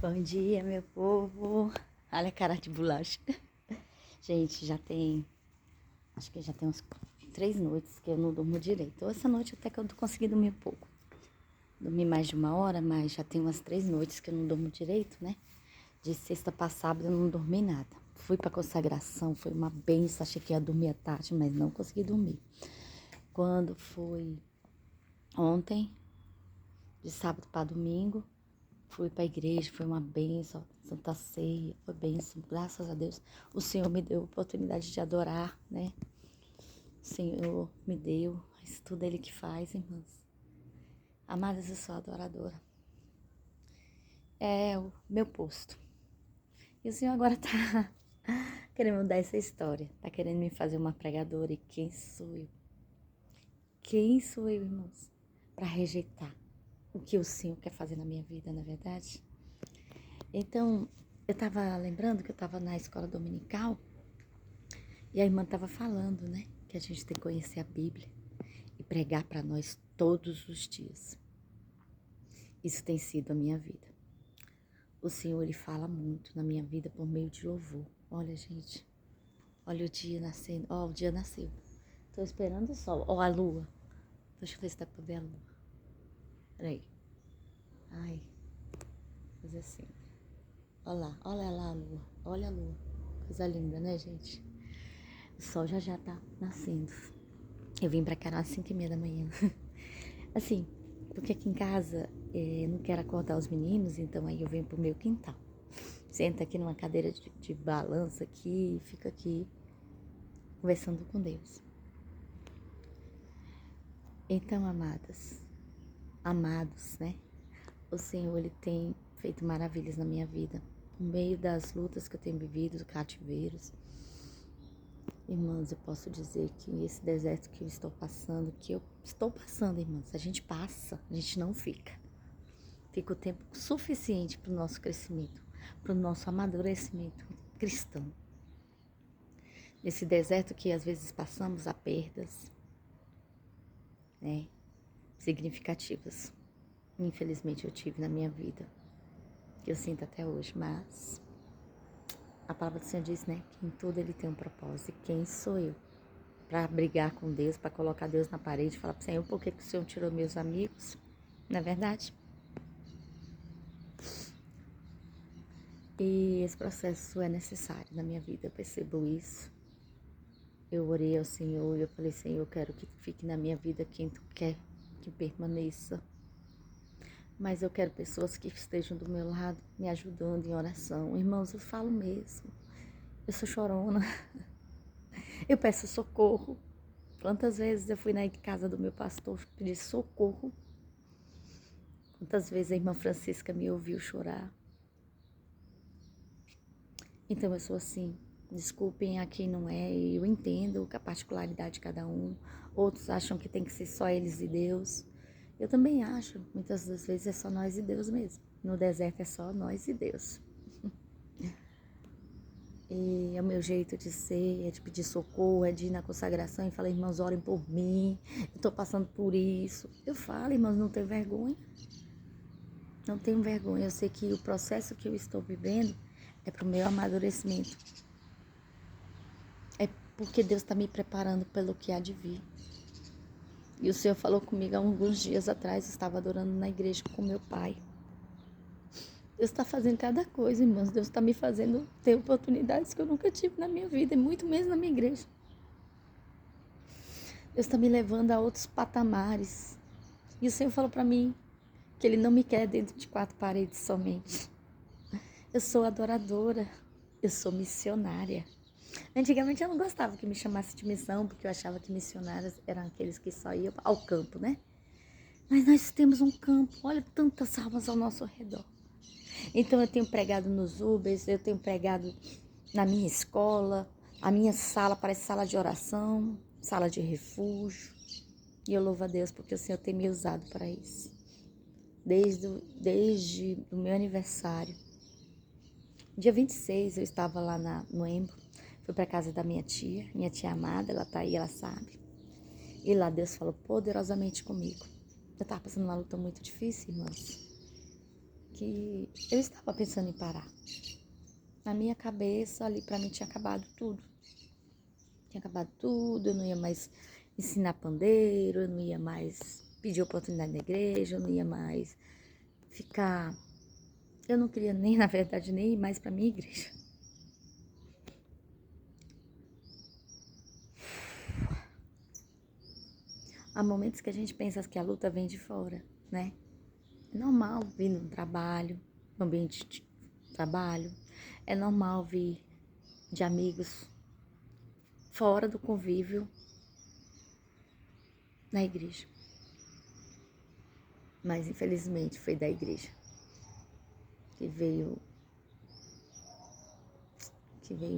Bom dia, meu povo. Olha a cara de bolacha. Gente, acho que já tem uns 3 noites que eu não durmo direito. Essa noite até que eu consegui dormir um pouco. Dormi mais de 1 hora, mas já tem umas 3 noites que eu não durmo direito, né? De sexta pra sábado eu não dormi nada. Fui pra consagração, foi uma benção. Achei que ia dormir à tarde, mas não consegui dormir. Quando foi ontem, de sábado pra domingo, fui para a igreja, foi uma bênção, Santa Ceia, foi bênção, graças a Deus. O Senhor me deu a oportunidade de adorar, né? O Senhor me deu, isso tudo Ele que faz, irmãs. Amadas, eu sou adoradora. É o meu posto. E o Senhor agora tá querendo mudar essa história, tá querendo me fazer uma pregadora. E quem sou eu? Quem sou eu, irmãos? Para rejeitar o que o Senhor quer fazer na minha vida, na verdade? Então, eu estava lembrando que eu estava na escola dominical e a irmã estava falando, né? Que a gente tem que conhecer a Bíblia e pregar para nós todos os dias. Isso tem sido a minha vida. O Senhor, Ele fala muito na minha vida por meio de louvor. Olha, gente, olha o dia nascendo. Ó, o dia nasceu. Tô esperando o sol. Ó, a lua. Deixa eu ver se dá pra ver a lua. Peraí. Ai, fazer assim. Olha lá a lua. Olha a lua. Coisa linda, né, gente? O sol já tá nascendo. Eu vim pra cá às 5h30 da manhã. Assim, porque aqui em casa não quero acordar os meninos, então aí eu venho pro meu quintal. Senta aqui numa cadeira de balança aqui e fico aqui conversando com Deus. Então, amados, né? O Senhor, Ele tem feito maravilhas na minha vida. No meio das lutas que eu tenho vivido, cativeiros. Irmãs, eu posso dizer que esse deserto que eu estou passando, irmãs, a gente passa, a gente não fica. Fica o tempo suficiente para o nosso crescimento, para o nosso amadurecimento cristão. Nesse deserto que às vezes passamos há perdas, né, significativas. Infelizmente eu tive na minha vida, que eu sinto até hoje, mas a palavra do Senhor diz, né, que em tudo Ele tem um propósito. E quem sou eu para brigar com Deus, para colocar Deus na parede e falar para o Senhor, por que o Senhor tirou meus amigos? Não é verdade? E esse processo é necessário na minha vida, eu percebo isso. Eu orei ao Senhor e eu falei, Senhor, eu quero que fique na minha vida quem Tu quer que permaneça. Mas eu quero pessoas que estejam do meu lado, me ajudando em oração. Irmãos, eu falo mesmo. Eu sou chorona. Eu peço socorro. Quantas vezes eu fui na casa do meu pastor pedir socorro. Quantas vezes a irmã Francisca me ouviu chorar. Então eu sou assim. Desculpem a quem não é, eu entendo a particularidade de cada um. Outros acham que tem que ser só eles e Deus. Eu também acho, muitas das vezes é só nós e Deus mesmo. No deserto é só nós e Deus. E é o meu jeito de ser, é de pedir socorro, é de ir na consagração e falar, irmãos, orem por mim, eu tô passando por isso. Eu falo, irmãos, não tenho vergonha. Não tenho vergonha, eu sei que o processo que eu estou vivendo é pro meu amadurecimento. É porque Deus está me preparando pelo que há de vir. E o Senhor falou comigo há alguns dias atrás, eu estava adorando na igreja com meu pai. Deus está fazendo cada coisa, irmãos. Deus está me fazendo ter oportunidades que eu nunca tive na minha vida, e muito menos na minha igreja. Deus está me levando a outros patamares. E o Senhor falou para mim que Ele não me quer dentro de 4 paredes somente. Eu sou adoradora, eu sou missionária. Antigamente eu não gostava que me chamasse de missão, porque eu achava que missionários eram aqueles que só iam ao campo, né? Mas nós temos um campo, olha tantas almas ao nosso redor. Então eu tenho pregado nos Ubers, eu tenho pregado na minha escola, a minha sala parece sala de oração, sala de refúgio. E eu louvo a Deus porque o Senhor tem me usado para isso. Desde o meu aniversário. Dia 26 eu estava lá no Embo, fui para casa da minha tia amada, ela tá aí, ela sabe. E lá Deus falou poderosamente comigo. Eu estava passando uma luta muito difícil, irmãos. que eu estava pensando em parar. Na minha cabeça, ali pra mim tinha acabado tudo. Tinha acabado tudo, eu não ia mais ensinar pandeiro, eu não ia mais pedir oportunidade na igreja, eu não ia mais ficar... Eu não queria nem, na verdade, nem ir mais pra minha igreja. Há momentos que a gente pensa que a luta vem de fora, né? É normal vir no trabalho, no ambiente de trabalho. É normal vir de amigos fora do convívio na igreja. Mas, infelizmente, foi da igreja que veio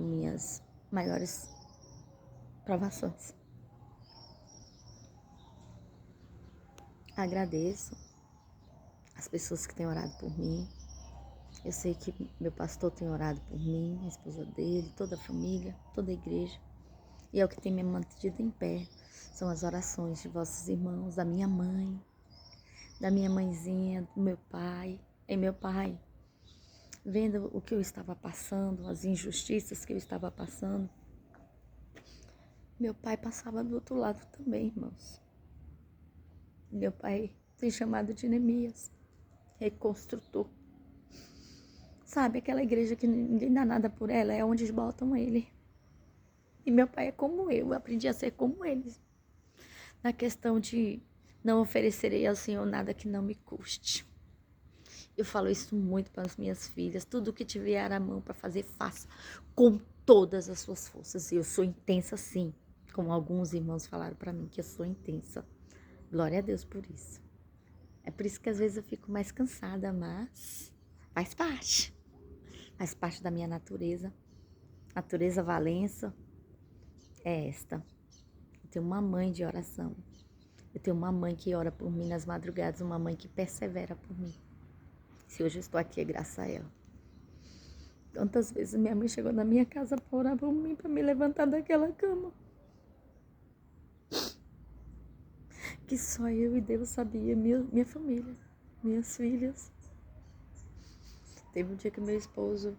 minhas maiores provações. Agradeço as pessoas que têm orado por mim. Eu sei que meu pastor tem orado por mim, a esposa dele, toda a família, toda a igreja. E é o que tem me mantido em pé. São as orações de vossos irmãos, da minha mãe, da minha mãezinha, do meu pai. E meu pai, vendo o que eu estava passando, as injustiças que eu estava passando, meu pai passava do outro lado também, irmãos. Meu pai tem chamado de Neemias, reconstrutor. Sabe, aquela igreja que ninguém dá nada por ela, é onde botam ele. E meu pai é como eu aprendi a ser como eles. Na questão de não oferecerei ao Senhor nada que não me custe. Eu falo isso muito para as minhas filhas. Tudo que tiver à mão para fazer, faça com todas as suas forças. E eu sou intensa sim, como alguns irmãos falaram para mim que eu sou intensa. Glória a Deus por isso. É por isso que às vezes eu fico mais cansada, mas faz parte. Faz parte da minha natureza. Natureza Valença é esta. Eu tenho uma mãe de oração. Eu tenho uma mãe que ora por mim nas madrugadas, uma mãe que persevera por mim. Se hoje eu estou aqui é graças a ela. Tantas vezes minha mãe chegou na minha casa para orar por mim, para me levantar daquela cama. Que só eu e Deus sabia, minha família, minhas filhas. Teve um dia que meu esposo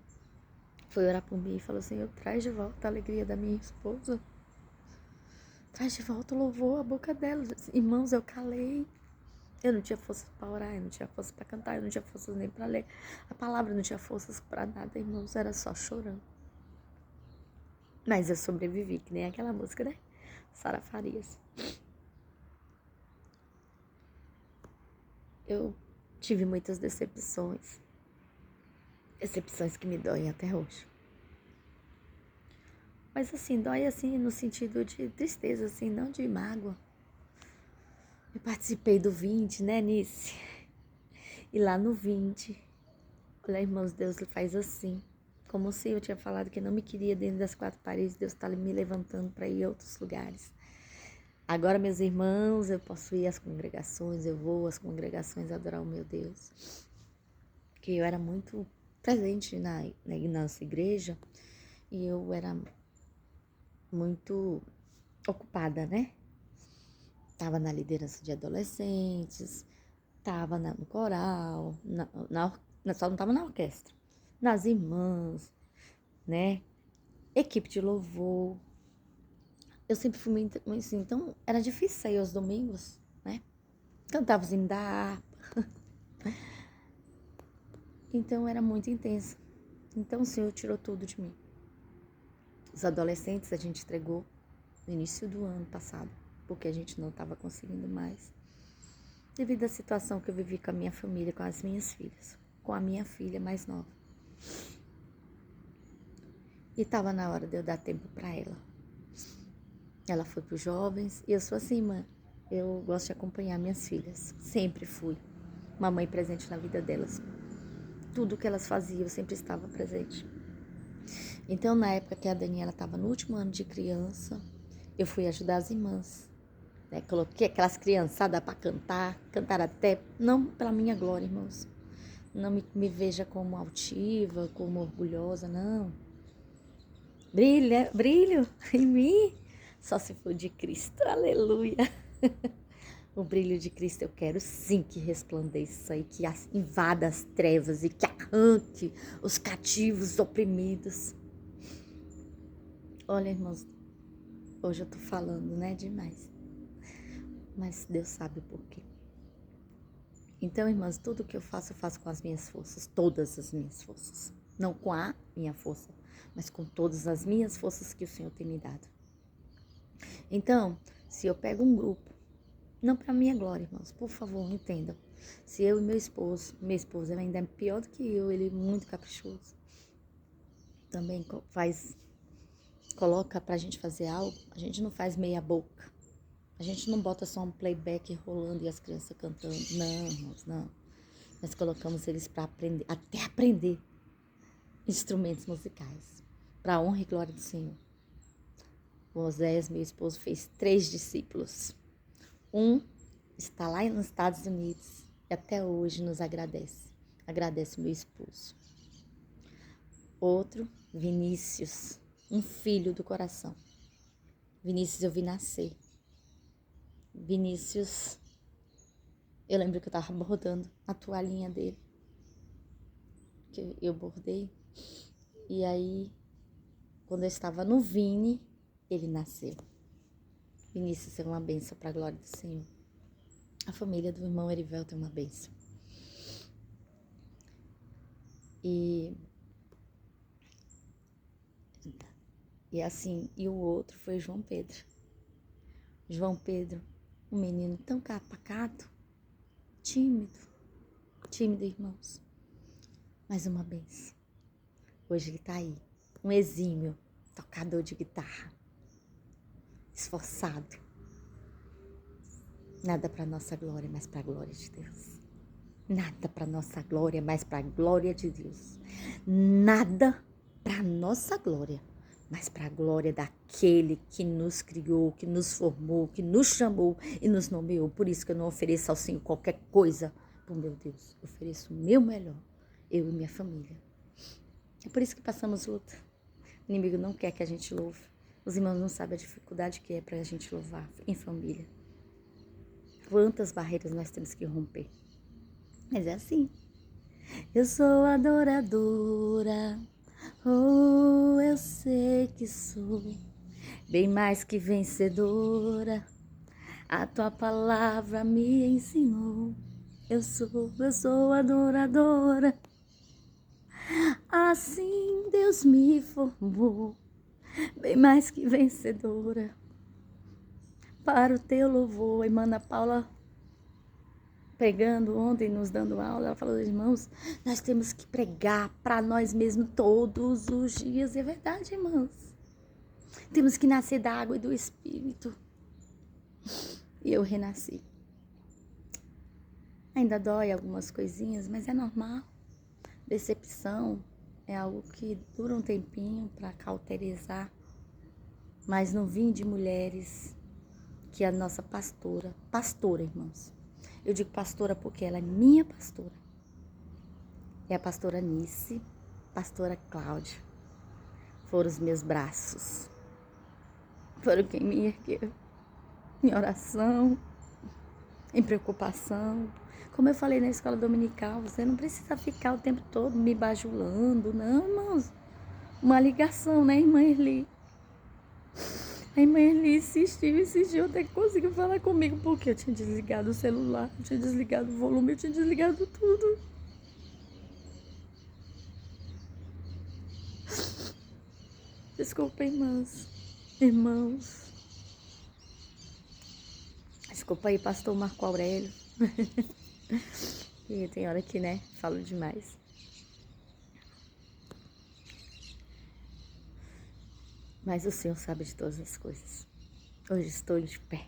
foi orar por mim e falou assim, traz de volta a alegria da minha esposa. Traz de volta o louvor à boca dela. Irmãos, eu calei. Eu não tinha forças para orar, eu não tinha forças para cantar, eu não tinha forças nem para ler a palavra, eu não tinha forças para nada, irmãos, era só chorando. Mas eu sobrevivi, que nem aquela música, né? Sara Farias. Eu tive muitas decepções. Decepções que me doem até hoje. Mas assim, dói assim no sentido de tristeza, assim, não de mágoa. Eu participei do 20, né, Nice? E lá no 20, olha, irmãos, Deus faz assim. Como se eu tinha falado que não me queria dentro das quatro paredes, Deus está me levantando para ir a outros lugares. Agora, meus irmãos, eu posso ir às congregações, eu vou às congregações adorar o meu Deus. Porque eu era muito presente na nossa igreja e eu era muito ocupada, né? Tava na liderança de adolescentes, tava no coral, só não tava na orquestra, nas irmãs, né? Equipe de louvor. Eu sempre fui muito assim, então era difícil sair aos domingos, né? Cantava os hinos da harpa. Então era muito intensa. Então o Senhor tirou tudo de mim. Os adolescentes a gente entregou no início do ano passado, porque a gente não estava conseguindo mais. Devido à situação que eu vivi com a minha família, com as minhas filhas, com a minha filha mais nova. E estava na hora de eu dar tempo para ela. Ela foi para os jovens e eu sou assim, mãe. Eu gosto de acompanhar minhas filhas. Sempre fui uma mãe presente na vida delas. Tudo que elas faziam, eu sempre estava presente. Então, na época que a Daniela estava no último ano de criança, eu fui ajudar as irmãs. Né? Coloquei aquelas criançadas para cantar até, não pela minha glória, irmãos. Não me veja como altiva, como orgulhosa, não. Brilho em mim, só se for de Cristo, aleluia. O brilho de Cristo eu quero sim que resplandeça e que invada as trevas e que arranque os cativos oprimidos. Olha, irmãos, hoje eu tô falando, né, demais. Mas Deus sabe o porquê. Então, irmãs, tudo que eu faço com as minhas forças, todas as minhas forças. Não com a minha força, mas com todas as minhas forças que o Senhor tem me dado. Então, se eu pego um grupo, não para minha glória, irmãos, por favor, entendam. Se eu e meu esposo ainda é pior do que eu, ele é muito caprichoso. Também coloca pra gente fazer algo, a gente não faz meia boca. A gente não bota só um playback rolando e as crianças cantando. Não, irmãos, não. Nós colocamos eles para aprender, até aprender instrumentos musicais, para a honra e glória do Senhor. O Oséias, meu esposo, fez 3 discípulos. Um está lá nos Estados Unidos e até hoje nos agradece. Agradece meu esposo. Outro, Vinícius, um filho do coração. Vinícius eu vi nascer. Vinícius, eu lembro que eu estava bordando a toalhinha dele, que eu bordei. E aí, quando eu estava no Vini, ele nasceu. Vinícius é uma bênção para a glória do Senhor. A família do irmão Erivelto é uma bênção. E assim, e o outro foi João Pedro. João Pedro, um menino tão pacato, tímido, irmãos, mas uma bênção. Hoje ele está aí, um exímio tocador de guitarra, esforçado. Nada para nossa glória, mas para a glória de Deus. Nada para nossa glória, mas para a glória de Deus. Nada para nossa glória, mas para a glória daquele que nos criou, que nos formou, que nos chamou e nos nomeou. Por isso que eu não ofereço ao Senhor qualquer coisa para o meu Deus. Eu ofereço o meu melhor, eu e minha família. É por isso que passamos luta. O inimigo não quer que a gente louve. Os irmãos não sabem a dificuldade que é para a gente louvar em família. Quantas barreiras nós temos que romper. Mas é assim. Eu sou adoradora. Oh, eu sei que sou bem mais que vencedora. A tua palavra me ensinou. Eu sou adoradora. Assim Deus me formou, bem mais que vencedora. Para o teu louvor, a irmã Ana Paula pregando ontem, nos dando aula, ela falou, irmãos, nós temos que pregar para nós mesmos todos os dias. E é verdade, irmãos. Temos que nascer da água e do Espírito. E eu renasci. Ainda dói algumas coisinhas, mas é normal. Decepção é algo que dura um tempinho para cauterizar. Mas não vim de mulheres que é a nossa pastora, irmãos. Eu digo pastora porque ela é minha pastora. É a pastora Nice, pastora Cláudia. Foram os meus braços. Foram quem me ergueu em oração, em preocupação. Como eu falei na escola dominical, você não precisa ficar o tempo todo me bajulando, não, irmãos. Uma ligação, né, irmã Erli? A irmã Erli insistiu até que conseguiu falar comigo, porque eu tinha desligado o celular, eu tinha desligado o volume, eu tinha desligado tudo. Desculpa, irmãs, irmãos. Desculpa aí, pastor Marco Aurélio. E tem hora que, né, falo demais. Mas o Senhor sabe de todas as coisas. Hoje estou de pé.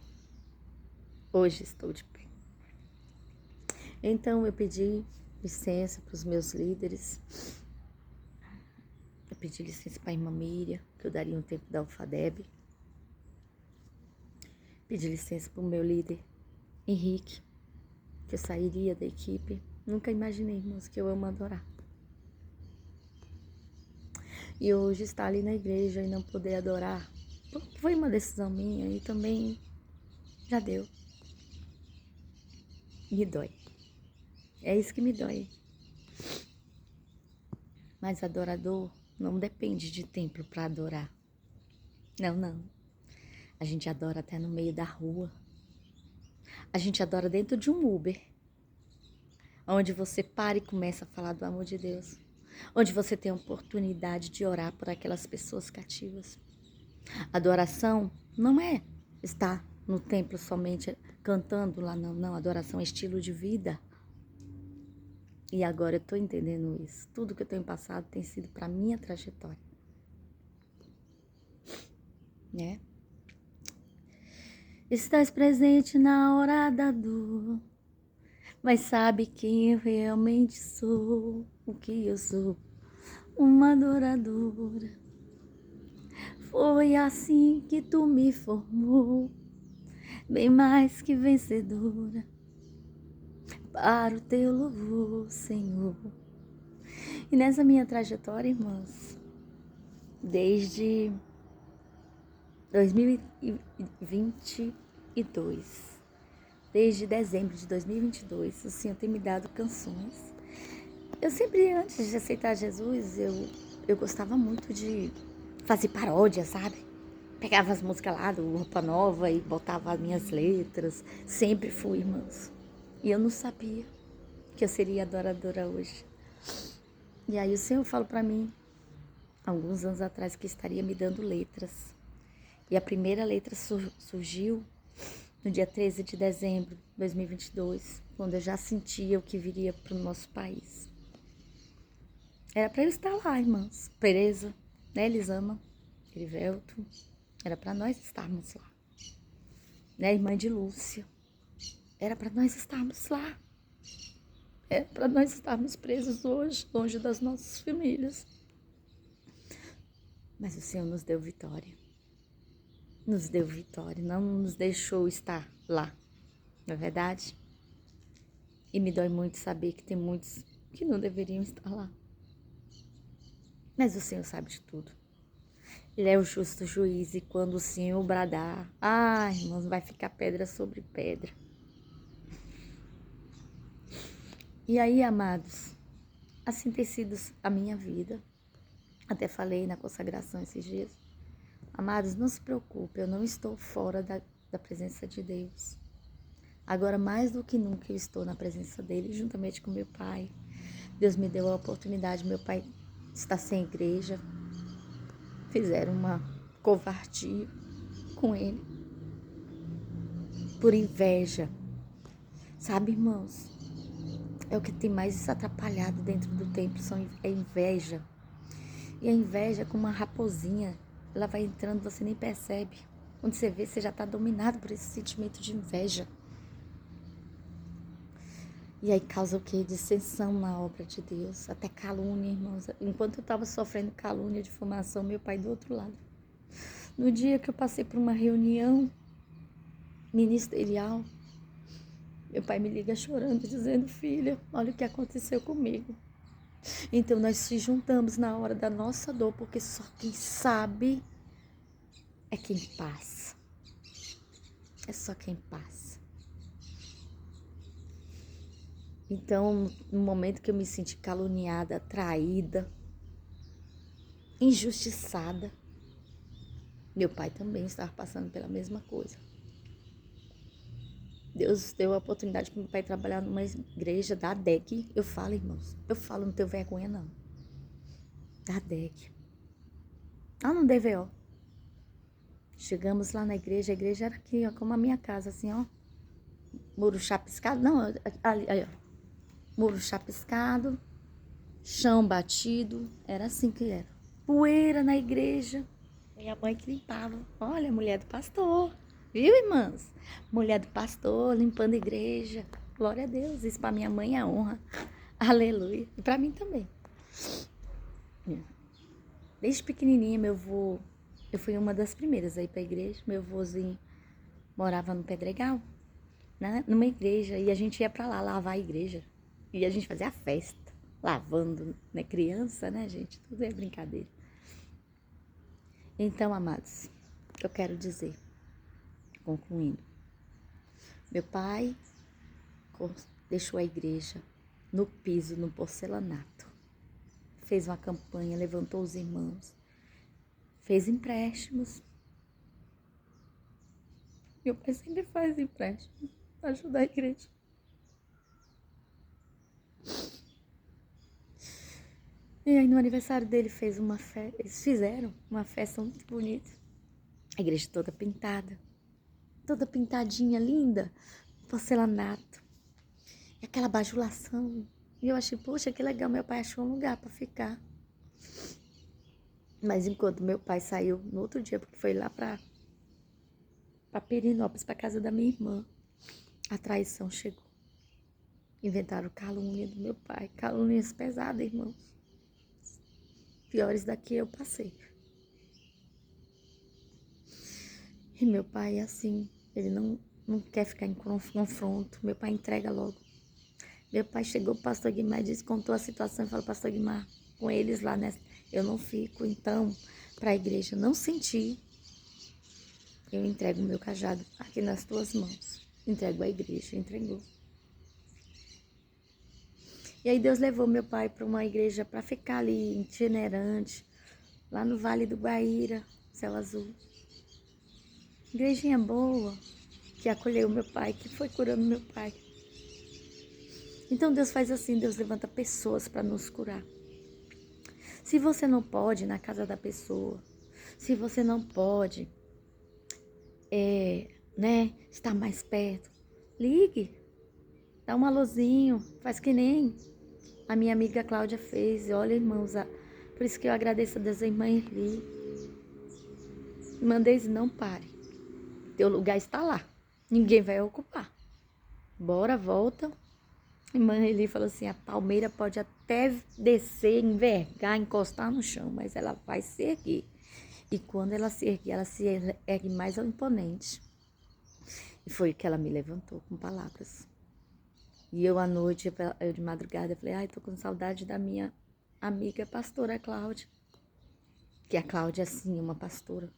Hoje estou de pé. Então eu pedi licença para os meus líderes. Eu pedi licença para a irmã Miriam, que eu daria um tempo da Alfadeb. Pedi licença para o meu líder, Henrique, que eu sairia da equipe. Nunca imaginei, irmãos, que eu amo adorar. E hoje estar ali na igreja e não poder adorar, foi uma decisão minha e também já deu. Me dói. É isso que me dói. Mas adorador não depende de templo para adorar. Não, não. A gente adora até no meio da rua. A gente adora dentro de um Uber, onde você para e começa a falar do amor de Deus. Onde você tem a oportunidade de orar por aquelas pessoas cativas. Adoração não é estar no templo somente cantando lá, não. Não, adoração é estilo de vida. E agora eu estou entendendo isso. Tudo que eu tenho passado tem sido para minha trajetória. Né? Estás presente na hora da dor, mas sabe quem eu realmente sou, o que eu sou, uma adoradora. Foi assim que tu me formou, bem mais que vencedora, para o teu louvor, Senhor. E nessa minha trajetória, irmãs, desde 2022, desde dezembro de 2022, o Senhor tem me dado canções. Eu sempre, antes de aceitar Jesus, eu gostava muito de fazer paródia, sabe? Pegava as músicas lá do Roupa Nova e botava as minhas letras. Sempre fui, irmãos. E eu não sabia que eu seria adoradora hoje. E aí o Senhor falou para mim, alguns anos atrás, que estaria me dando letras. E a primeira letra surgiu no dia 13 de dezembro de 2022, quando eu já sentia o que viria para o nosso país. Era para eu estar lá, irmãs, presa, né, Elisama, Erivelto, era para nós estarmos lá. Né, irmã de Lúcia, era para nós estarmos lá. Era para nós estarmos presos hoje, longe das nossas famílias. Mas o Senhor nos deu vitória. Nos deu vitória, não nos deixou estar lá, não é verdade? E me dói muito saber que tem muitos que não deveriam estar lá. Mas o Senhor sabe de tudo. Ele é o justo juiz e quando o Senhor bradar, irmãos, vai ficar pedra sobre pedra. E aí, amados, assim tem sido a minha vida. Até falei na consagração esses dias. Amados, não se preocupe, eu não estou fora da presença de Deus. Agora, mais do que nunca, eu estou na presença dele, juntamente com meu pai. Deus me deu a oportunidade, meu pai está sem igreja. Fizeram uma covardia com ele. Por inveja. Sabe, irmãos? É o que tem mais atrapalhado dentro do templo, é inveja. E a inveja é como uma raposinha. Ela vai entrando, você nem percebe. Quando você vê, você já está dominado por esse sentimento de inveja. E aí causa o quê? Dissensão na obra de Deus. Até calúnia, irmãos. Enquanto eu estava sofrendo calúnia, difamação, meu pai do outro lado. No dia que eu passei por uma reunião ministerial, meu pai me liga chorando, dizendo: filha, olha o que aconteceu comigo. Então nós se juntamos na hora da nossa dor, porque só quem sabe é quem passa. É só quem passa. Então, no momento que eu me senti caluniada, traída, injustiçada, meu pai também estava passando pela mesma coisa. Deus deu a oportunidade para meu pai trabalhar numa igreja da ADEC. Eu falo, irmãos, não tenho vergonha não. Da ADEC. Lá no DVO. Chegamos lá na igreja, a igreja era aqui, ó, como a minha casa, assim, ó. Muro chapiscado, não, ali, ó. Muro chapiscado, chão batido, era assim que era. Poeira na igreja, minha mãe que limpava. Olha, mulher do pastor, viu, irmãs? Mulher do pastor limpando a igreja. Glória a Deus, isso para minha mãe é honra. Aleluia. E para mim também. Desde pequenininha, eu fui uma das primeiras a ir para a igreja. Meu vozinho morava no Pedregal, né? Numa igreja, e a gente ia para lá lavar a igreja. E a gente fazia festa, lavando, né? Criança, né, gente? Tudo é brincadeira. Então, amados, eu quero dizer, concluindo, meu pai deixou a igreja no piso, no porcelanato. Fez uma campanha, levantou os irmãos, fez empréstimos. Meu pai sempre faz empréstimos para ajudar a igreja. E aí no aniversário dele eles fizeram uma festa muito bonita. A igreja toda pintada, toda pintadinha, linda, porcelanato. E aquela bajulação. E eu achei, poxa, que legal, meu pai achou um lugar para ficar. Mas enquanto meu pai saiu no outro dia, porque foi lá para Perinópolis, para casa da minha irmã, a traição chegou. Inventaram calúnia do meu pai, calúnias pesadas, irmãos. Piores daqui eu passei. E meu pai é assim, ele não quer ficar em confronto. Meu pai entrega logo. Meu pai chegou pro pastor Guimar e disse, contou a situação e falou, pastor Guimar, com eles lá, né? Eu não fico, então, para a igreja não sentir, eu entrego o meu cajado aqui nas tuas mãos. Entrego a igreja, entregou. E aí Deus levou meu pai para uma igreja para ficar ali, itinerante, lá no Vale do Guaíra, Céu Azul. Igrejinha boa, que acolheu meu pai, que foi curando meu pai. Então Deus faz assim, Deus levanta pessoas para nos curar. Se você não pode ir na casa da pessoa, se você não pode estar mais perto, ligue, dá um alôzinho, faz que nem a minha amiga Cláudia fez. Olha, irmãos, por isso que eu agradeço a Deus, a irmã Erli. Irmã Deise, não pare. Teu lugar está lá. Ninguém vai ocupar. Bora, volta. Irmã Erli falou assim, a palmeira pode até descer, envergar, encostar no chão, mas ela vai se erguer. E quando ela se ergue mais ao imponente. E foi que ela me levantou com palavras. E eu à noite, eu de madrugada, eu falei, ai, tô com saudade da minha amiga pastora Cláudia. Que a Cláudia, assim, é uma pastora.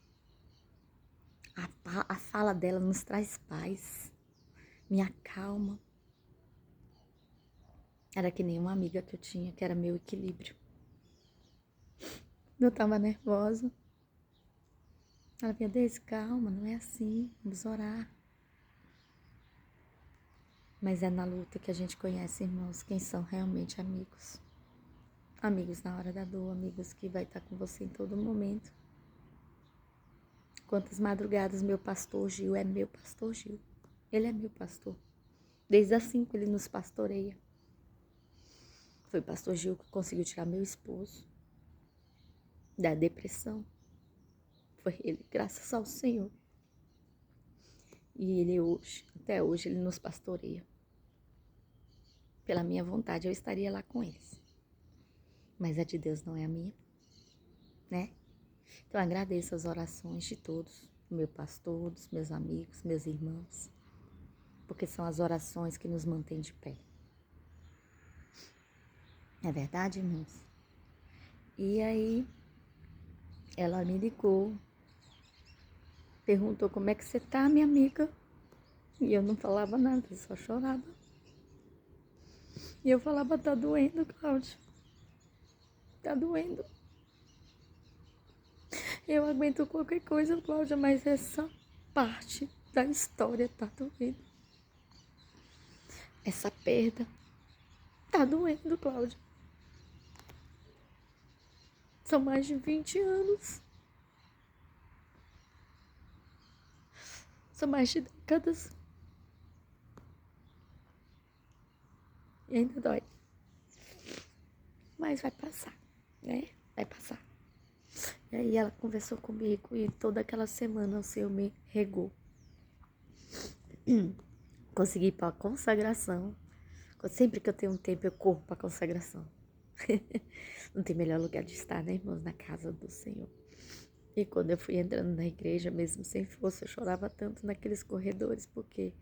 A fala dela nos traz paz, me acalma. Era que nem uma amiga que eu tinha, que era meu equilíbrio. Eu tava nervosa. Ela vinha, Deise, calma, não é assim, vamos orar. Mas é na luta que a gente conhece, irmãos, quem são realmente amigos. Amigos na hora da dor, amigos que vai estar com você em todo momento. Quantas madrugadas meu pastor Gil é meu pastor Gil. Ele é meu pastor. Desde as 5 ele nos pastoreia. Foi o pastor Gil que conseguiu tirar meu esposo da depressão. Foi ele, graças ao Senhor. E ele hoje, até hoje, ele nos pastoreia. Pela minha vontade, eu estaria lá com eles. Mas a de Deus não é a minha, né? Então, agradeço as orações de todos, do meu pastor, dos meus amigos, meus irmãos, porque são as orações que nos mantêm de pé. É verdade, irmãos? E aí, ela me ligou, perguntou como é que você tá, minha amiga? E eu não falava nada, eu só chorava. E eu falava, tá doendo, Cláudia. Tá doendo. Eu aguento qualquer coisa, Cláudia, mas essa parte da história tá doendo. Essa perda tá doendo, Cláudia. São mais de 20 anos. São mais de décadas. E ainda dói. Mas vai passar, né? Vai passar. E aí ela conversou comigo e toda aquela semana o Senhor me regou. Consegui ir para a consagração. Sempre que eu tenho um tempo, eu corro para a consagração. Não tem melhor lugar de estar, né, irmãos? Na casa do Senhor. E quando eu fui entrando na igreja, mesmo sem força, eu chorava tanto naqueles corredores, porque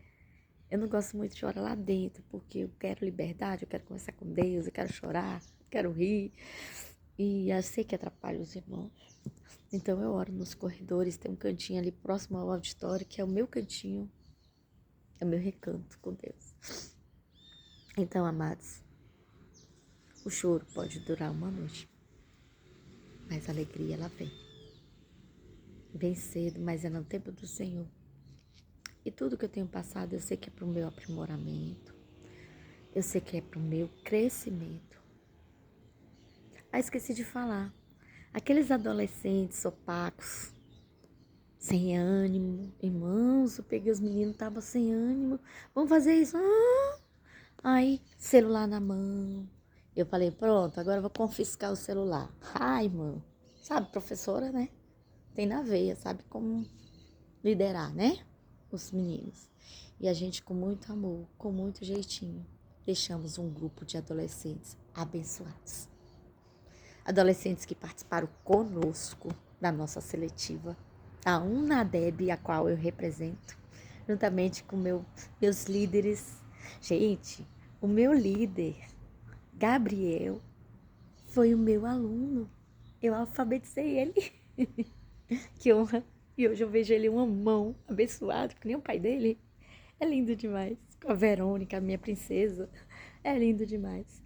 eu não gosto muito de chorar lá dentro, porque eu quero liberdade, eu quero conversar com Deus, eu quero chorar, eu quero rir. E eu sei que atrapalha os irmãos. Então eu oro nos corredores, tem um cantinho ali próximo ao auditório, que é o meu cantinho, é o meu recanto com Deus. Então, amados, o choro pode durar uma noite, mas a alegria ela vem. Vem cedo, mas é no tempo do Senhor. E tudo que eu tenho passado, eu sei que é para o meu aprimoramento. Eu sei que é para o meu crescimento. Ah, esqueci de falar. Aqueles adolescentes opacos, sem ânimo. Irmãos, eu peguei os meninos, estavam sem ânimo. Vamos fazer isso. Aí, celular na mão. Eu falei, pronto, agora eu vou confiscar o celular. Ai, irmão. Sabe, professora, né? Tem na veia, sabe como liderar, né? Os meninos. E a gente, com muito amor, com muito jeitinho, deixamos um grupo de adolescentes abençoados. Adolescentes que participaram conosco da nossa seletiva, a UNADEB, a qual eu represento, juntamente com meus líderes. Gente, o meu líder, Gabriel, foi o meu aluno. Eu alfabetizei ele. Que honra. E hoje eu vejo ele um mão abençoado, que nem o pai dele. É lindo demais. Com a Verônica, a minha princesa. É lindo demais.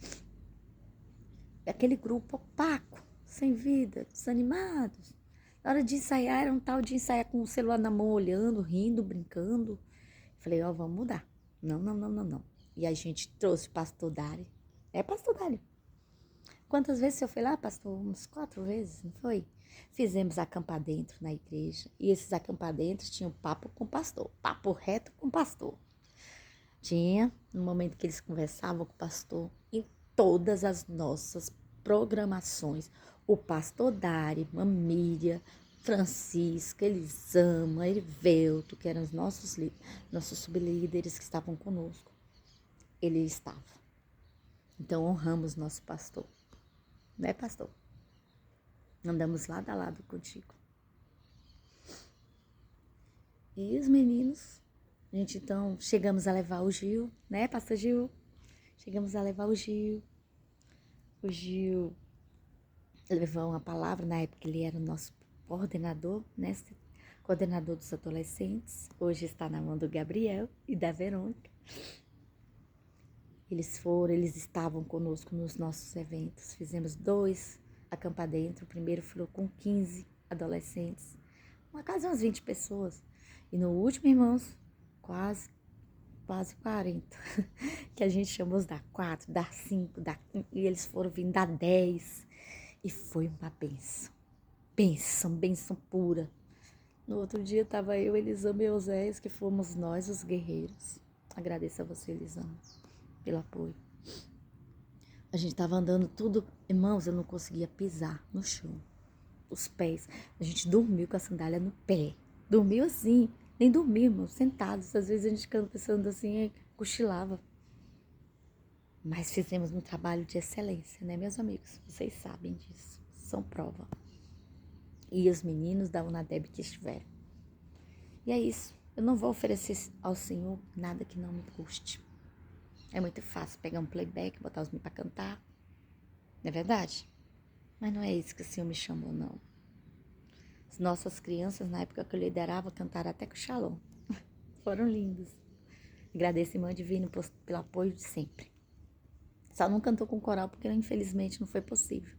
Aquele grupo opaco, sem vida, desanimados. Na hora de ensaiar, era um tal de ensaiar com o celular na mão, olhando, rindo, brincando. Falei, ó, vamos mudar. Não, não, não, não, não. E a gente trouxe o pastor Dari. É, pastor Dari. Quantas vezes você foi lá, pastor? Umas 4 vezes, não foi? Fizemos acampamento na igreja. E esses acampamentos tinham papo com o pastor. Papo reto com o pastor. Tinha, no momento que eles conversavam com o pastor, em todas as nossas programações, o pastor Dari, Mamília, Francisca, Elisama, Erivelto, que eram os nossos sublíderes que estavam conosco, ele estava. Então, honramos nosso pastor. Né, pastor? Andamos lado a lado contigo. E os meninos, a gente então chegamos a levar o Gil, né, pastor Gil? Chegamos a levar o Gil. O Gil levou uma palavra, na época ele era o nosso coordenador, né? Coordenador dos adolescentes. Hoje está na mão do Gabriel e da Verônica. Eles estavam conosco nos nossos eventos. Fizemos 2 acampamentos. O primeiro foi com 15 adolescentes. Quase umas 20 pessoas. E no último, irmãos, quase 40. Que a gente chamou os da 4, da 5, e eles foram vindo da 10. E foi uma bênção. Bênção pura. No outro dia estava eu, Elisama e Oséias, que fomos nós, os guerreiros. Agradeço a você, Elisama, pelo apoio. A gente estava andando tudo, irmãos, eu não conseguia pisar no chão. Os pés. A gente dormiu com a sandália no pé. Dormiu assim, nem dormimos, sentados. Às vezes a gente ficava pensando assim, cochilava. Mas fizemos um trabalho de excelência, né, meus amigos? Vocês sabem disso, são prova. E os meninos da UNADEB que estiveram. E é isso, eu não vou oferecer ao Senhor nada que não me custe. É muito fácil pegar um playback, botar os meninos para cantar. Não é verdade? Mas não é isso que o Senhor me chamou, não. As nossas crianças, na época que eu liderava, cantaram até com o Shalom. Foram lindos. Agradeço, irmã Divino, pelo apoio de sempre. Só não cantou com coral, porque infelizmente não foi possível.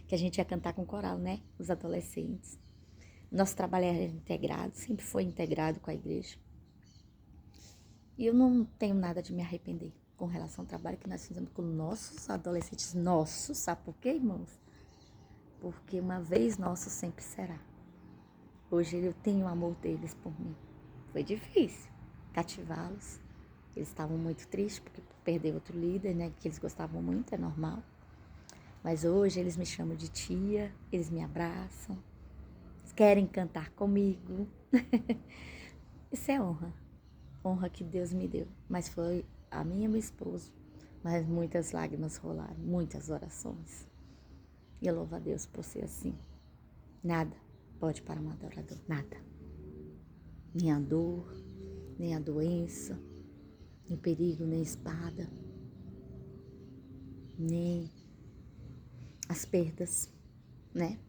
Que a gente ia cantar com coral, né? Os adolescentes. Nosso trabalho era integrado, sempre foi integrado com a igreja. E eu não tenho nada de me arrepender com relação ao trabalho que nós fizemos com nossos adolescentes. Nossos, sabe por quê, irmãos? Porque uma vez nosso sempre será. Hoje eu tenho o amor deles por mim. Foi difícil cativá-los. Eles estavam muito tristes porque perderam outro líder, né? Que eles gostavam muito, é normal. Mas hoje eles me chamam de tia, eles me abraçam, querem cantar comigo. Isso é honra. Honra que Deus me deu. Mas foi a minha e meu esposo. Mas muitas lágrimas rolaram, muitas orações. E eu louvo a Deus por ser assim. Nada pode parar um adorador, nada. Nem a dor, nem a doença, nem perigo, nem espada, nem as perdas, né?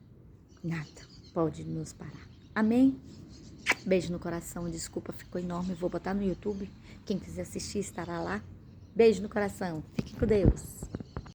Nada pode nos parar. Amém? Beijo no coração, desculpa, ficou enorme. Vou botar no YouTube. Quem quiser assistir estará lá, Beijo no coração. Fique com Deus.